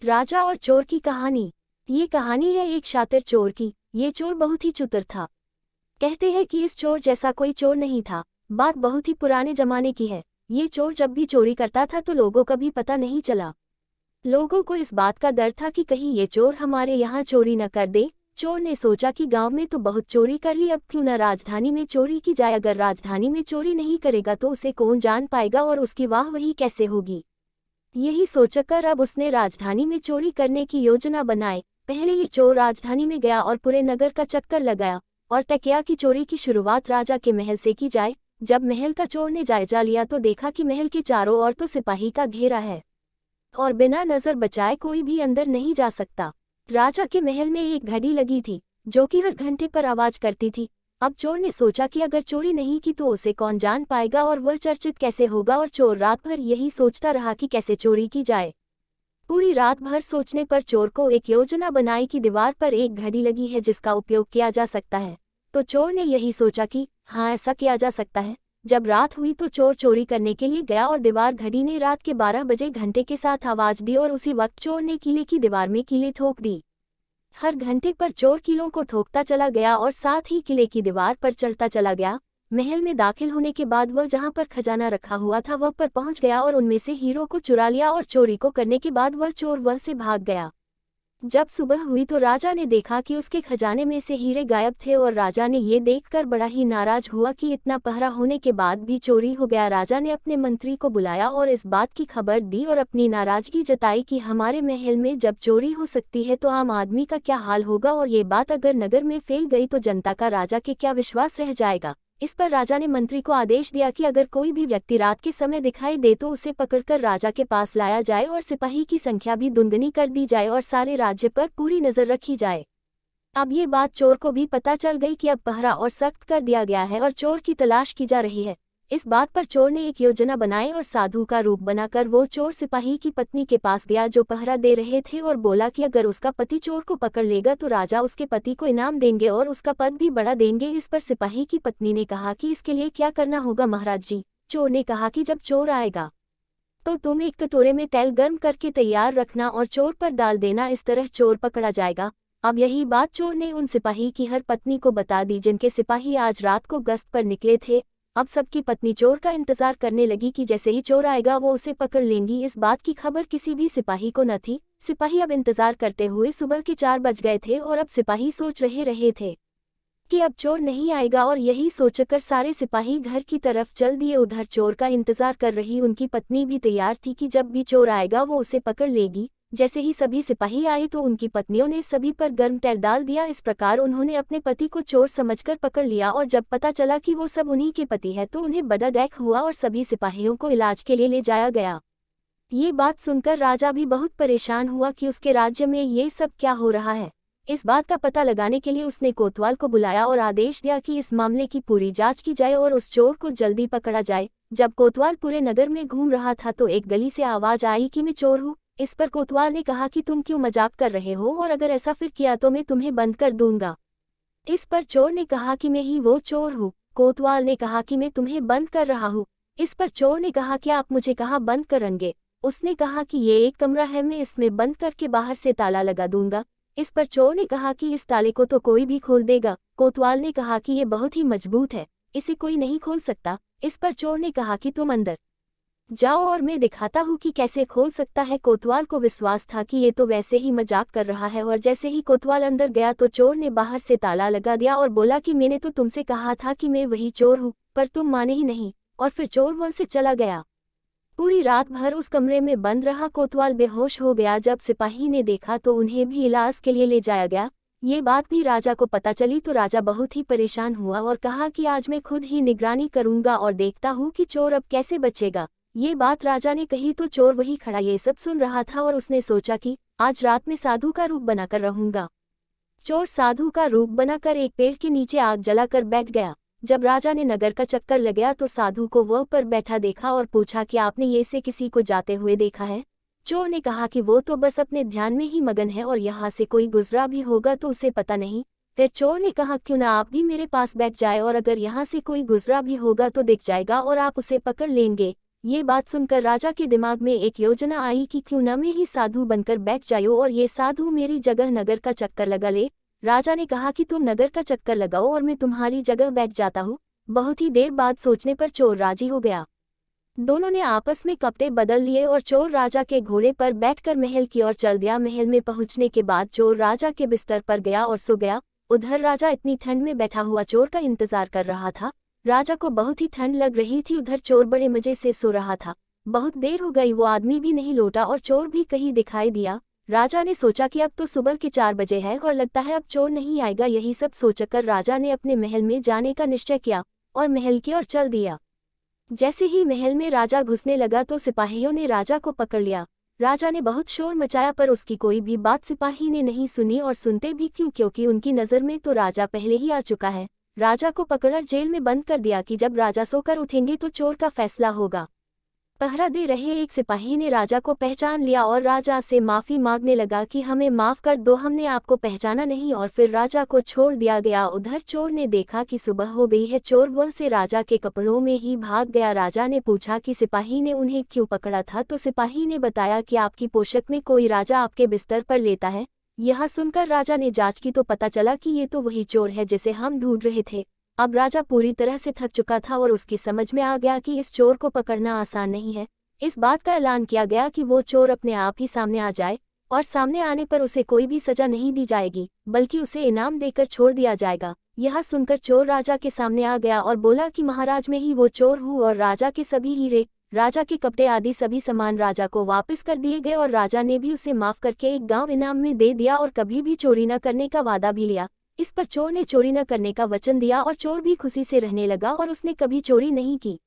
राजा और चोर की कहानी। ये कहानी है एक शातिर चोर की। ये चोर बहुत ही चतुर था। कहते हैं कि इस चोर जैसा कोई चोर नहीं था। बात बहुत ही पुराने जमाने की है। ये चोर जब भी चोरी करता था तो लोगों का भी पता नहीं चला। लोगों को इस बात का डर था कि कहीं ये चोर हमारे यहाँ चोरी न कर दे। चोर ने सोचा कि गांव में तो बहुत चोरी कर ली, अब क्यों न राजधानी में चोरी की जाए। अगर राजधानी में चोरी नहीं करेगा तो उसे कौन जान पाएगा और उसकी वाहवाही कैसे होगी। यही सोचकर अब उसने राजधानी में चोरी करने की योजना बनाई। पहले ये चोर राजधानी में गया और पूरे नगर का चक्कर लगाया और तय किया कि चोरी की शुरुआत राजा के महल से की जाए। जब महल का चोर ने जायजा लिया तो देखा कि महल के चारों ओर तो सिपाही का घेरा है और बिना नजर बचाए कोई भी अंदर नहीं जा सकता। राजा के महल में एक घड़ी लगी थी जो कि हर घंटे पर आवाज करती थी। अब चोर ने सोचा कि अगर चोरी नहीं की तो उसे कौन जान पाएगा और वह चर्चित कैसे होगा। और चोर रात भर यही सोचता रहा कि कैसे चोरी की जाए। पूरी रात भर सोचने पर चोर को एक योजना बनाई कि दीवार पर एक घड़ी लगी है जिसका उपयोग किया जा सकता है। तो चोर ने यही सोचा कि हाँ, ऐसा किया जा सकता है। जब रात हुई तो चोर चोरी करने के लिए गया और दीवार घड़ी ने रात के 12 बजे घंटे के साथ आवाज दी और उसी वक्त चोर ने किले की दीवार में कीलें ठोक दी। हर घंटे पर चोर कीलों को ठोकता चला गया और साथ ही किले की दीवार पर चढ़ता चला गया। महल में दाखिल होने के बाद वह जहां पर खजाना रखा हुआ था वह पर पहुंच गया और उनमें से हीरो को चुरा लिया और चोरी को करने के बाद वह चोर वह से भाग गया। जब सुबह हुई तो राजा ने देखा कि उसके खजाने में से हीरे गायब थे और राजा ने ये देखकर बड़ा ही नाराज हुआ कि इतना पहरा होने के बाद भी चोरी हो गया। राजा ने अपने मंत्री को बुलाया और इस बात की खबर दी और अपनी नाराजगी जताई कि हमारे महल में जब चोरी हो सकती है तो आम आदमी का क्या हाल होगा और ये बात अगर नगर में फैल गई तो जनता का राजा के क्या विश्वास रह जाएगा। इस पर राजा ने मंत्री को आदेश दिया कि अगर कोई भी व्यक्ति रात के समय दिखाई दे तो उसे पकड़कर राजा के पास लाया जाए और सिपाही की संख्या भी दुगनी कर दी जाए और सारे राज्य पर पूरी नजर रखी जाए। अब ये बात चोर को भी पता चल गई कि अब पहरा और सख्त कर दिया गया है और चोर की तलाश की जा रही है। इस बात पर चोर ने एक योजना बनाई और साधु का रूप बनाकर वो चोर सिपाही की पत्नी के पास गया जो पहरा दे रहे थे और बोला कि अगर उसका पति चोर को पकड़ लेगा तो राजा उसके पति को इनाम देंगे और उसका पद भी बढ़ा देंगे। इस पर सिपाही की पत्नी ने कहा कि इसके लिए क्या करना होगा महाराज जी। चोर ने कहा कि जब चोर आएगा तो तुम एक कटोरे में तेल गर्म करके तैयार रखना और चोर पर डाल देना, इस तरह चोर पकड़ा जाएगा। अब यही बात चोर ने उन सिपाही की हर पत्नी को बता दी जिनके सिपाही आज रात को गश्त पर निकले थे। अब सबकी पत्नी चोर का इंतजार करने लगी कि जैसे ही चोर आएगा वो उसे पकड़ लेंगी। इस बात की खबर किसी भी सिपाही को न थी। सिपाही अब इंतजार करते हुए सुबह के 4 बज गए थे और अब सिपाही सोच रहे थे कि अब चोर नहीं आएगा और यही सोचकर सारे सिपाही घर की तरफ चल दिए। उधर चोर का इंतजार कर रही उनकी पत्नी भी तैयार थी कि जब भी चोर आएगा वो उसे पकड़ लेगी। जैसे ही सभी सिपाही आए तो उनकी पत्नियों ने सभी पर गर्म तेल डाल दिया। इस प्रकार उन्होंने अपने पति को चोर समझकर पकड़ लिया और जब पता चला कि वो सब उन्हीं के पति है तो उन्हें बड़ा दुख हुआ और सभी सिपाहियों को इलाज के लिए ले जाया गया। ये बात सुनकर राजा भी बहुत परेशान हुआ कि उसके राज्य में ये सब क्या हो रहा है। इस बात का पता लगाने के लिए उसने कोतवाल को बुलाया और आदेश दिया कि इस मामले की पूरी जांच की जाए और उस चोर को जल्दी पकड़ा जाए। जब कोतवाल पूरे नगर में घूम रहा था तो एक गली से आवाज आई कि मैं चोर हूँ। इस पर कोतवाल ने कहा कि तुम क्यों मजाक कर रहे हो और अगर ऐसा फिर किया तो मैं तुम्हें बंद कर दूंगा। इस पर चोर ने कहा कि मैं ही वो चोर हूँ। कोतवाल ने कहा कि मैं तुम्हें बंद कर रहा हूँ। इस पर चोर ने कहा कि आप मुझे कहाँ बंद करेंगे। उसने कहा कि ये एक कमरा है, मैं इसमें बंद करके बाहर से ताला लगा दूंगा। इस पर चोर ने कहा कि इस ताले को तो कोई भी खोल देगा। कोतवाल ने कहा कि ये बहुत ही मजबूत है, इसे कोई नहीं खोल सकता। इस पर चोर ने कहा कि तुम अंदर जाओ और मैं दिखाता हूँ कि कैसे खोल सकता है। कोतवाल को विश्वास था कि ये तो वैसे ही मजाक कर रहा है और जैसे ही कोतवाल अंदर गया तो चोर ने बाहर से ताला लगा दिया और बोला कि मैंने तो तुमसे कहा था कि मैं वही चोर हूँ, पर तुम माने ही नहीं। और फिर चोर वहां से चला गया। पूरी रात भर उस कमरे में बंद रहा। कोतवाल बेहोश हो गया। जब सिपाही ने देखा तो उन्हें भी इलाज के लिए ले जाया गया। ये बात भी राजा को पता चली तो राजा बहुत ही परेशान हुआ और कहा कि आज मैं खुद ही निगरानी करूंगा और देखता हूँ कि चोर अब कैसे बचेगा। ये बात राजा ने कही तो चोर वही खड़ा ये सब सुन रहा था और उसने सोचा कि आज रात में साधु का रूप बनाकर रहूंगा। चोर साधु का रूप बनाकर एक पेड़ के नीचे आग जलाकर बैठ गया। जब राजा ने नगर का चक्कर लगाया तो साधु को वह पर बैठा देखा और पूछा कि आपने ये से किसी को जाते हुए देखा है। चोर ने कहा कि वो तो बस अपने ध्यान में ही मगन है और यहाँ से कोई गुजरा भी होगा तो उसे पता नहीं। फिर चोर ने कहा क्यों ना आप भी मेरे पास बैठ जाए और अगर यहाँ से कोई गुजरा भी होगा तो दिख जाएगा और आप उसे पकड़ लेंगे। ये बात सुनकर राजा के दिमाग में एक योजना आई कि क्यों न मैं ही साधु बनकर बैठ जाऊं और ये साधु मेरी जगह नगर का चक्कर लगा ले। राजा ने कहा कि तुम नगर का चक्कर लगाओ और मैं तुम्हारी जगह बैठ जाता हूँ। बहुत ही देर बाद सोचने पर चोर राजी हो गया। दोनों ने आपस में कपड़े बदल लिए और चोर राजा के घोड़े पर बैठकर महल की ओर चल दिया। महल में पहुंचने के बाद चोर राजा के बिस्तर पर गया और सो गया। उधर राजा इतनी ठंड में बैठा हुआ चोर का इंतजार कर रहा था। राजा को बहुत ही ठंड लग रही थी। उधर चोर बड़े मजे से सो रहा था। बहुत देर हो गई, वो आदमी भी नहीं लौटा और चोर भी कहीं दिखाई दिया। राजा ने सोचा कि अब तो सुबह के 4 बजे है और लगता है अब चोर नहीं आएगा। यही सब सोचकर राजा ने अपने महल में जाने का निश्चय किया और महल की ओर चल दिया। जैसे ही महल में राजा घुसने लगा तो सिपाहियों ने राजा को पकड़ लिया। राजा ने बहुत शोर मचाया पर उसकी कोई भी बात सिपाही ने नहीं सुनी, और सुनते भी क्यों, क्योंकि उनकी नज़र में तो राजा पहले ही आ चुका है। राजा को पकड़कर जेल में बंद कर दिया कि जब राजा सोकर उठेंगे तो चोर का फैसला होगा। पहरा दे रहे एक सिपाही ने राजा को पहचान लिया और राजा से माफ़ी मांगने लगा कि हमें माफ़ कर दो, हमने आपको पहचाना नहीं, और फिर राजा को छोड़ दिया गया। उधर चोर ने देखा कि सुबह हो गई है। चोर वह से राजा के कपड़ों में ही भाग गया। राजा ने पूछा कि सिपाही ने उन्हें क्यों पकड़ा था, तो सिपाही ने बताया कि आपकी पोशाक में कोई राजा आपके बिस्तर पर लेता है। यह सुनकर राजा ने जांच की तो पता चला कि ये तो वही चोर है जिसे हम ढूंढ रहे थे। अब राजा पूरी तरह से थक चुका था और उसकी समझ में आ गया कि इस चोर को पकड़ना आसान नहीं है। इस बात का ऐलान किया गया कि वो चोर अपने आप ही सामने आ जाए, और सामने आने पर उसे कोई भी सजा नहीं दी जाएगी, बल्कि उसे इनाम देकर छोड़ दिया जाएगा। यह सुनकर चोर राजा के सामने आ गया और बोला कि महाराज मैं ही वो चोर हूँ, और राजा के सभी हीरे, राजा के कपड़े आदि सभी सामान राजा को वापस कर दिए गए, और राजा ने भी उसे माफ करके एक गाँव इनाम में दे दिया और कभी भी चोरी न करने का वादा भी लिया। इस पर चोर ने चोरी न करने का वचन दिया और चोर भी खुशी से रहने लगा और उसने कभी चोरी नहीं की।